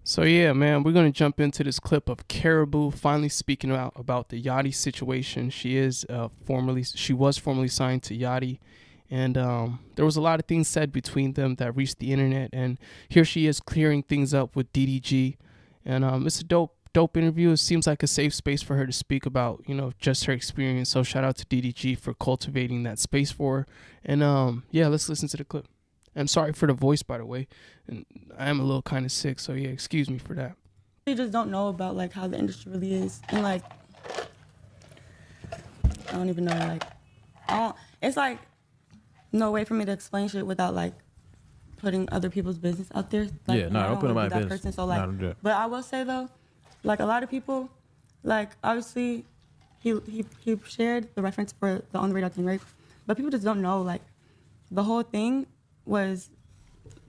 So yeah, man, we're gonna jump into this clip of Karrahbooo finally speaking about the Yachty situation. She was formerly signed to Yachty, and there was a lot of things said between them that reached the internet. And here she is clearing things up with DDG, and it's a dope interview. It seems like a safe space for her to speak about just her experience. So shout out to DDG for cultivating that space for her. And yeah, let's listen to the clip. I'm sorry for the voice, by the way, and I am a little kind of sick, so yeah, excuse me for that. You just don't know about like how the industry really is, and like I don't even know, like it's like no way for me to explain shit without like putting other people's business out there. Like, yeah, no, don't put in my business. Person, so like, but I will say though, like a lot of people, like obviously he shared the reference for the on the radar thing, right? But people just don't know like the whole thing was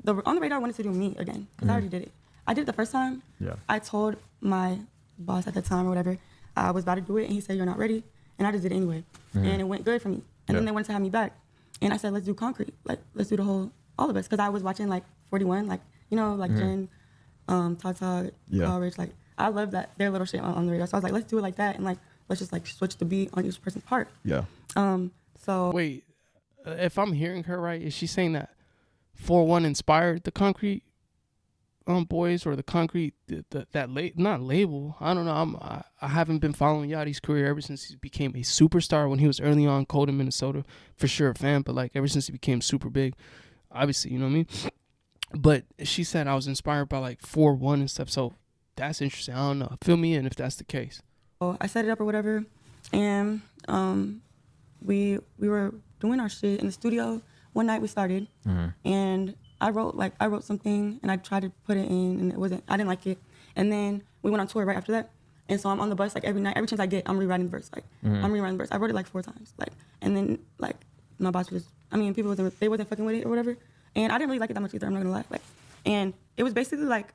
the on the radar wanted to do me again because I already did it. I did it the first time. Yeah. I told my boss at the time or whatever I was about to do it, and he said you're not ready, and I just did it anyway, and it went good for me. And then they wanted to have me back, and I said let's do concrete, like let's do the whole all of us, because I was watching like 41, like like Jen, Tata, Rich, like I love that their little shit on the radar. So I was like let's do it like that, and like let's just like switch the beat on each person's part. Yeah. So wait, if I'm hearing her right, is she saying that 4-1 inspired the Concrete Boys, or the Concrete not label? I don't know. I haven't been following Yachty's career ever since he became a superstar. When he was early on, cold in Minnesota, for sure a fan, but like ever since he became super big, obviously, you know what I mean. But she said I was inspired by like 4-1 and stuff, so that's interesting. I don't know. Fill me in if that's the case. I set it up or whatever, and we were doing our shit in the studio. One night we started, and I wrote something, and I tried to put it in, and I didn't like it. And then we went on tour right after that, and so I'm on the bus like every night, every chance I get, I'm rewriting the verse. Like I'm rewriting the verse. I wrote it like 4 times, like, and then like my boss was, people wasn't fucking with it or whatever, and I didn't really like it that much either. I'm not gonna lie, like, and it was basically like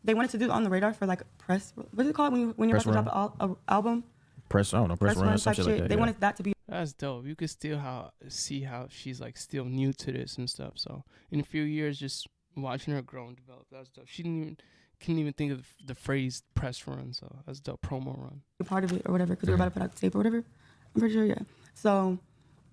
they wanted to do it on the radar for like press. What's it called when you're about to drop an album? Press run, some shit like that. They wanted that to be. That's dope. You could still see how she's like still new to this and stuff. So in a few years, just watching her grow and develop, that's dope. She couldn't even think of the phrase press run. So that's dope. Promo run. Part of it or whatever, because we were about to put out the tape or whatever. I'm pretty sure, yeah. So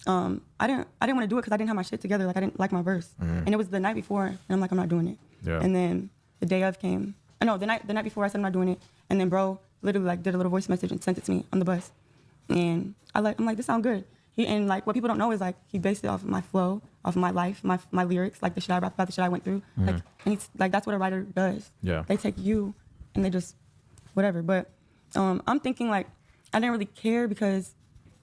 I didn't want to do it because I didn't have my shit together. Like I didn't like my verse, and it was the night before, and I'm like, I'm not doing it. Yeah. And then the day of came. No, the night before I said I'm not doing it, and then bro literally like did a little voice message and sent it to me on the bus. And I'm like, this sounds good. And like what people don't know is like he based it off of my flow, off of my life, my lyrics, like the shit I rap about, the shit I went through. Like, and it's like that's what a writer does. Yeah. They take you and they just whatever. But I'm thinking like I didn't really care because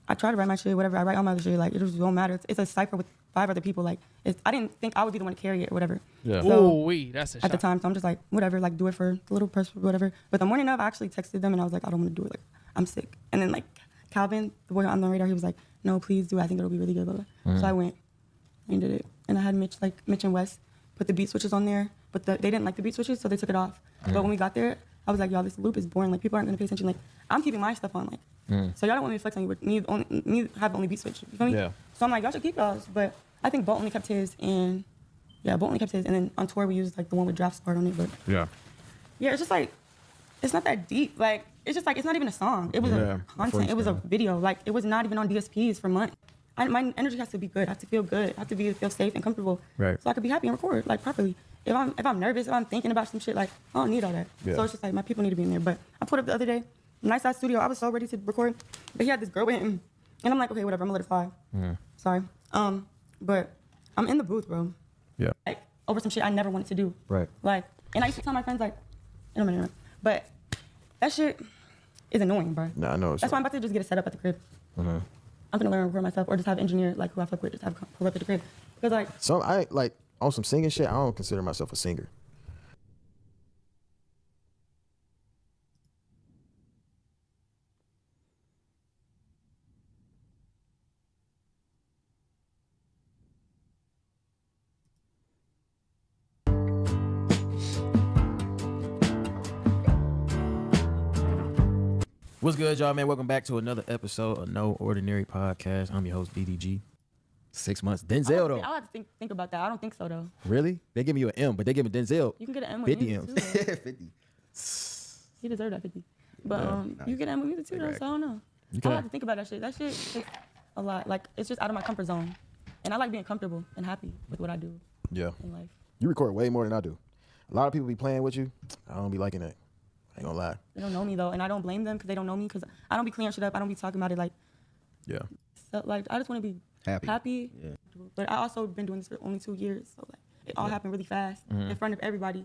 I try to write my shit, whatever. I write all my other shit, like it just don't matter. It's a cipher with 5 other people. Like I didn't think I would be the one to carry it or whatever. Yeah. So, that's a shot. At the time, so I'm just like whatever, like do it for the little person, whatever. But the morning of, I actually texted them and I was like, I don't want to do it. Like I'm sick. And then like Calvin, the boy on the radar, he was like, no, please do. I think it'll be really good. Blah, blah. So I went and did it. And I had Mitch and Wes put the beat switches on there, but they didn't like the beat switches, so they took it off. But when we got there, I was like, y'all, this loop is boring. Like people aren't gonna pay attention. Like I'm keeping my stuff on. Like so y'all don't want me to flex on you, but me have only beat switch. You feel me? Yeah. So I'm like, y'all should keep y'all's. But I think Bolt only kept his, and Bolt only kept his. And then on tour we used like the one with drafts part on it. But yeah, it's just like it's not that deep. Like it's just like it's not even a song. It was a content. It was a video. Like it was not even on DSPs for months. My energy has to be good. I have to feel good. I have to feel safe and comfortable. Right. So I could be happy and record like properly. If I'm nervous, if I'm thinking about some shit, like I don't need all that. Yeah. So it's just like my people need to be in there. But I pulled up the other day, nice ass studio. I was so ready to record, but he had this girl with him, and I'm like, okay, whatever. I'm gonna let it fly. Sorry. But I'm in the booth, bro. Yeah. Like over some shit I never wanted to do. Right. Like, and I used to tell my friends like, but that shit is annoying, bro. Nah, I know. That's why I'm about to just get it set up at the crib. I'm gonna learn for myself, or just have an engineer like who I fuck with, just have pull up at the crib. Because like, so I like on some singing shit. I don't consider myself a singer. What's good, y'all, man? Welcome back to another episode of No Ordinary Podcast. I'm your host, DDG. 6 months. Denzel, though. I'll have to think about that. I don't think so, though. Really? They give me an M, but they give me Denzel. You can get an M with 50 M's. 50. He deserved that 50. But you get that movie too, though, so I don't know. I like to think about that shit. That shit takes a lot. Like, it's just out of my comfort zone. And I like being comfortable and happy with what I do in life. You record way more than I do. A lot of people be playing with you. I don't be liking that. I ain't gonna lie. They don't know me, though, and I don't blame them because they don't know me because I don't be clearing shit up. I don't be talking about it like... Yeah. So, like, I just want to be happy. Yeah. But I also been doing this for only 2 years, so like it all happened really fast in front of everybody.